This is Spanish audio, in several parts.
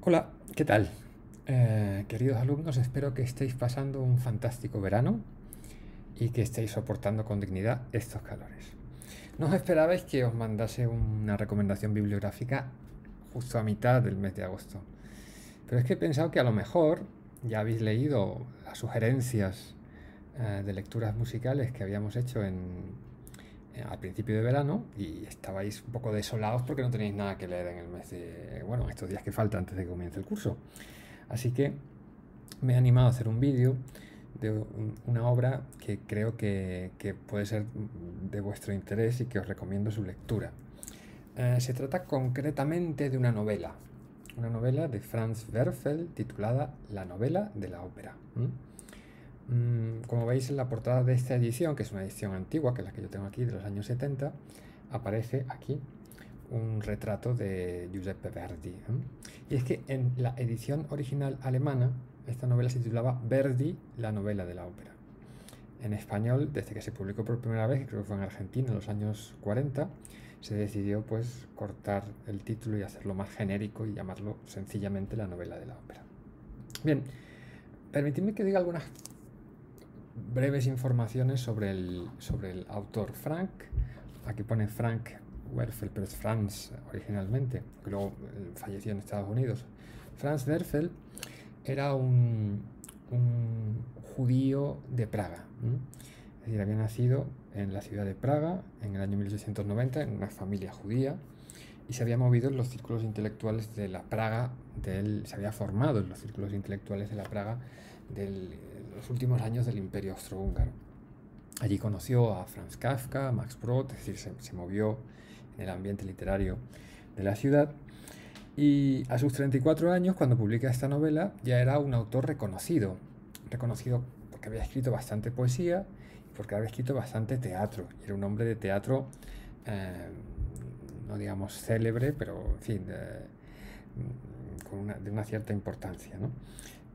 Hola, ¿qué tal? Queridos alumnos, espero que estéis pasando un fantástico verano y que estéis soportando con dignidad estos calores. No os esperabais que os mandase una recomendación bibliográfica justo a mitad del mes de agosto, pero es que he pensado que a lo mejor ya habéis leído las sugerencias de lecturas musicales que habíamos hecho al principio de verano y estabais un poco desolados porque no tenéis nada que leer en el mes bueno, estos días que faltan antes de que comience el curso. Así que me he animado a hacer un vídeo de una obra que creo que puede ser de vuestro interés y que os recomiendo su lectura. Se trata concretamente de una novela de Franz Werfel titulada La novela de la ópera. Como veis en la portada de esta edición, que es una edición antigua, que es la que yo tengo aquí de los años 70, aparece aquí un retrato de Giuseppe Verdi. Y es que en la edición original alemana, esta novela se titulaba Verdi, la novela de la ópera. En español, desde que se publicó por primera vez, que creo que fue en Argentina en los años 40, se decidió pues cortar el título y hacerlo más genérico y llamarlo sencillamente la novela de la ópera. Bien, permitidme que diga algunas breves informaciones sobre el autor Frank. Aquí pone Frank Werfel, pero es Franz originalmente, que luego falleció en Estados Unidos. Franz Werfel era un judío de Praga. Es decir, había nacido en la ciudad de Praga en el año 1890 en una familia judía y se había movido en los círculos intelectuales de la Praga, se había formado en los círculos intelectuales de la Praga de los últimos años del Imperio Austrohúngaro. Allí conoció a Franz Kafka, a Max Brod, es decir, se movió en el ambiente literario de la ciudad. Y a sus 34 años, cuando publica esta novela, ya era un autor reconocido porque había escrito bastante poesía y porque había escrito bastante teatro. Y era un hombre de teatro, no digamos célebre, pero en fin, de una cierta importancia, ¿no?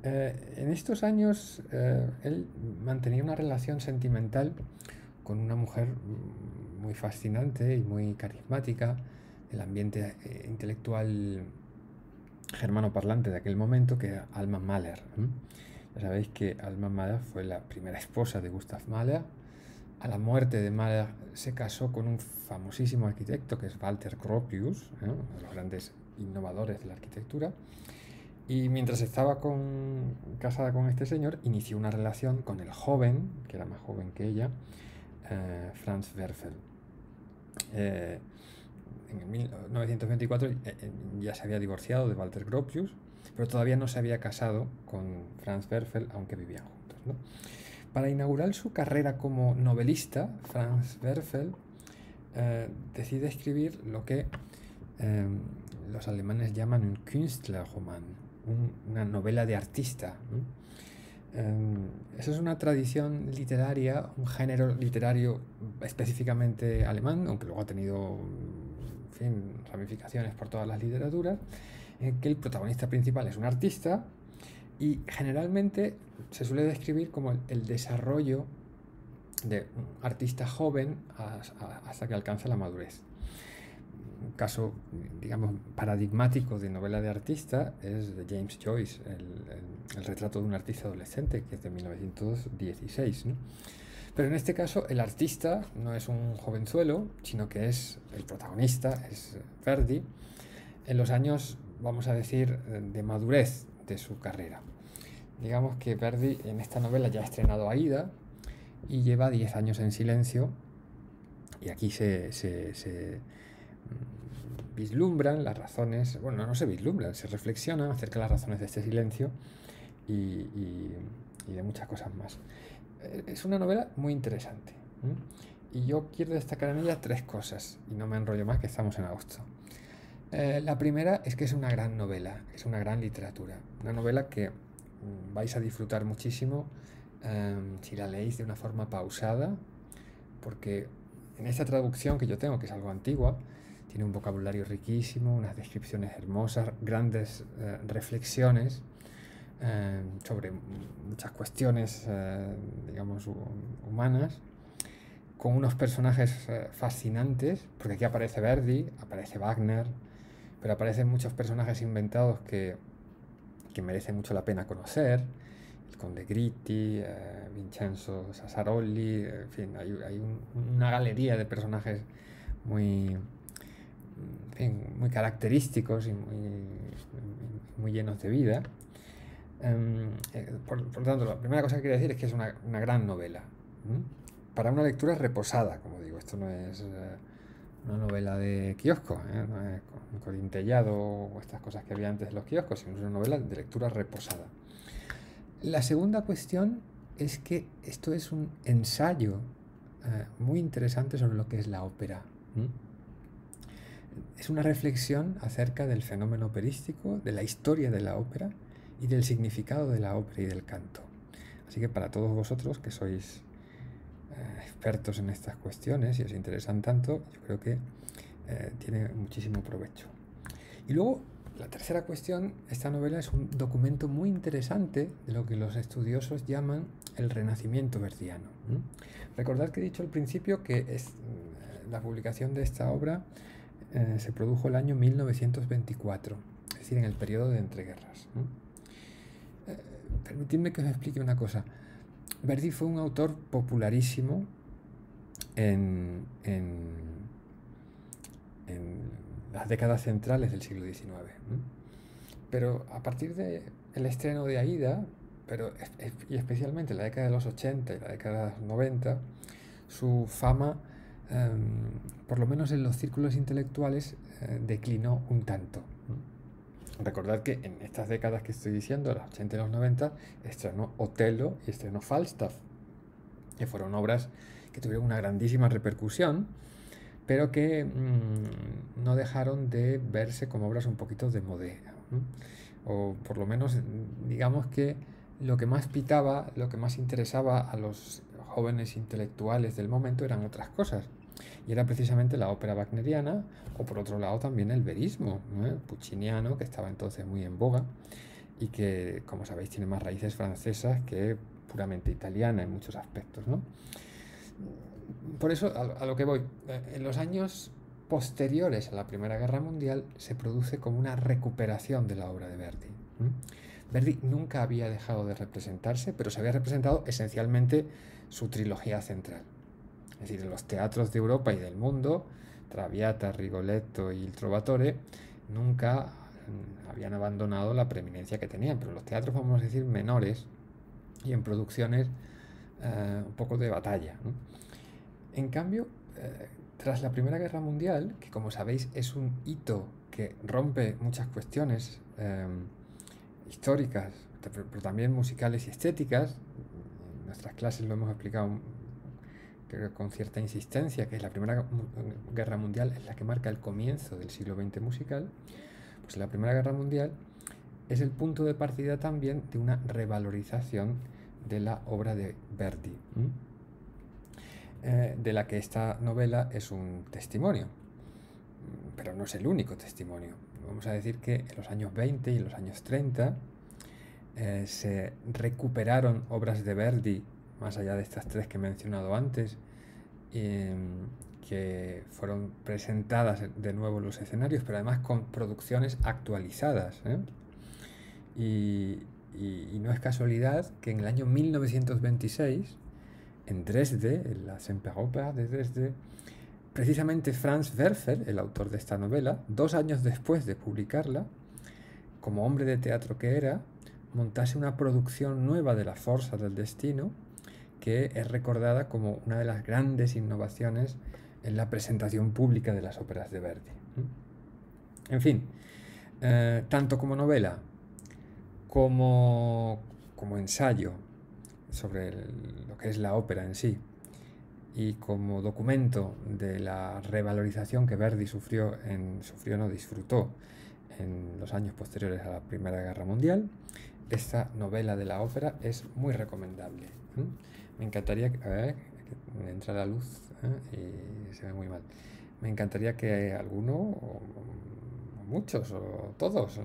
En estos años él mantenía una relación sentimental con una mujer muy fascinante y muy carismática del ambiente intelectual germanoparlante de aquel momento, que era Alma Mahler. Ya sabéis que Alma Mahler fue la primera esposa de Gustav Mahler. A la muerte de Mahler se casó con un famosísimo arquitecto que es Walter Gropius, uno de los grandes innovadores de la arquitectura. Y mientras estaba casada con este señor, inició una relación con el joven, que era más joven que ella, Franz Werfel. En 1924 ya se había divorciado de Walter Gropius, pero todavía no se había casado con Franz Werfel, aunque vivían juntos, ¿no? Para inaugurar su carrera como novelista, Franz Werfel decide escribir lo que los alemanes llaman un Künstlerroman, una novela de artista. Eso es una tradición literaria, un género literario específicamente alemán, aunque luego ha tenido, en fin, ramificaciones por todas las literaturas, en que el protagonista principal es un artista y generalmente se suele describir como el desarrollo de un artista joven hasta que alcanza la madurez. Un caso, digamos, paradigmático de novela de artista es de James Joyce, el retrato de un artista adolescente, que es de 1916, ¿no? Pero en este caso el artista no es un jovenzuelo, sino que es el protagonista, es Verdi, en los años, vamos a decir, de madurez de su carrera. Digamos que Verdi en esta novela ya ha estrenado Aida y lleva 10 años en silencio, y aquí se vislumbran las razones, bueno, no se vislumbran, se reflexionan acerca de las razones de este silencio y de muchas cosas más. Es una novela muy interesante, y yo quiero destacar en ella 3 cosas, y no me enrollo más que estamos en agosto. La primera es que es una gran novela, es una gran literatura, una novela que vais a disfrutar muchísimo si la leéis de una forma pausada, porque en esta traducción que yo tengo, que es algo antigua, tiene un vocabulario riquísimo, unas descripciones hermosas, grandes reflexiones sobre muchas cuestiones, digamos, humanas, con unos personajes fascinantes, porque aquí aparece Verdi, aparece Wagner, pero aparecen muchos personajes inventados que que merece mucho la pena conocer. El conde Gritti, Vincenzo Sassaroli, en fin, hay una galería de personajes muy, en fin, muy característicos y muy llenos de vida. Por tanto, la primera cosa que quería decir es que es una gran novela. Para una lectura reposada, como digo. Esto no es una novela de kiosco, no es un corintellado o estas cosas que había antes de los kioscos, sino es una novela de lectura reposada. La segunda cuestión es que esto es un ensayo muy interesante sobre lo que es la ópera. Es una reflexión acerca del fenómeno operístico, de la historia de la ópera y del significado de la ópera y del canto. Así que para todos vosotros que sois expertos en estas cuestiones y os interesan tanto, yo creo que tiene muchísimo provecho. Y luego, la tercera cuestión, esta novela es un documento muy interesante de lo que los estudiosos llaman el renacimiento verdiano. Recordad que he dicho al principio que la publicación de esta obra se produjo el año 1924, es decir, en el periodo de entreguerras. Permitidme que os explique una cosa. Verdi fue un autor popularísimo en las décadas centrales del siglo XIX. Pero a partir del estreno de Aida, y especialmente en la década de los 80 y la década de los 90, su fama, por lo menos en los círculos intelectuales, declinó un tanto. Recordad que en estas décadas que estoy diciendo, los 80 y los 90, estrenó Otello y estrenó Falstaff, que fueron obras que tuvieron una grandísima repercusión, pero que no dejaron de verse como obras un poquito de modé, o por lo menos digamos que lo que más pitaba, lo que más interesaba a los jóvenes intelectuales del momento eran otras cosas, y era precisamente la ópera wagneriana, o por otro lado también el verismo, pucciniano, que estaba entonces muy en boga y que, como sabéis, tiene más raíces francesas que puramente italiana en muchos aspectos, ¿no? Por eso, a lo que voy, en los años posteriores a la Primera Guerra Mundial se produce como una recuperación de la obra de Verdi. Verdi nunca había dejado de representarse, pero se había representado esencialmente su trilogía central. Es decir, en los teatros de Europa y del mundo, Traviata, Rigoletto y Il Trovatore nunca habían abandonado la preeminencia que tenían, pero los teatros, vamos a decir, menores y en producciones un poco de batalla. En cambio, tras la Primera Guerra Mundial, que como sabéis es un hito que rompe muchas cuestiones históricas, pero también musicales y estéticas, en nuestras clases lo hemos explicado creo con cierta insistencia, que la Primera Guerra Mundial es la que marca el comienzo del siglo XX musical, pues la Primera Guerra Mundial es el punto de partida también de una revalorización de la obra de Verdi, de la que esta novela es un testimonio, pero no es el único testimonio. Vamos a decir que en los años 20 y en los años 30 se recuperaron obras de Verdi, más allá de estas tres que he mencionado antes, que fueron presentadas de nuevo en los escenarios, pero además con producciones actualizadas. Y no es casualidad que en el año 1926, en Dresde, en la Semperoper de Dresde, precisamente Franz Werfel, el autor de esta novela, 2 años después de publicarla, como hombre de teatro que era, montase una producción nueva de La Forza del Destino, que es recordada como una de las grandes innovaciones en la presentación pública de las óperas de Verdi. En fin, tanto como novela como ensayo sobre lo que es la ópera en sí y como documento de la revalorización que Verdi disfrutó en los años posteriores a la Primera Guerra Mundial, esta novela de la ópera es muy recomendable. Me encantaría que me entra la luz y se ve muy mal. Me encantaría que alguno, o muchos, o todos,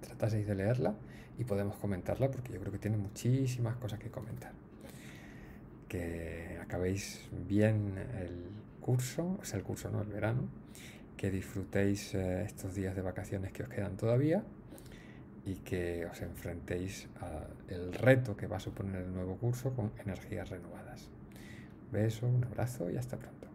trataseis de leerla y podemos comentarla, porque yo creo que tiene muchísimas cosas que comentar. Que acabéis bien el curso, o sea, el curso no, el verano, que disfrutéis estos días de vacaciones que os quedan todavía y que os enfrentéis al reto que va a suponer el nuevo curso con energías renovadas. Un beso, un abrazo y hasta pronto.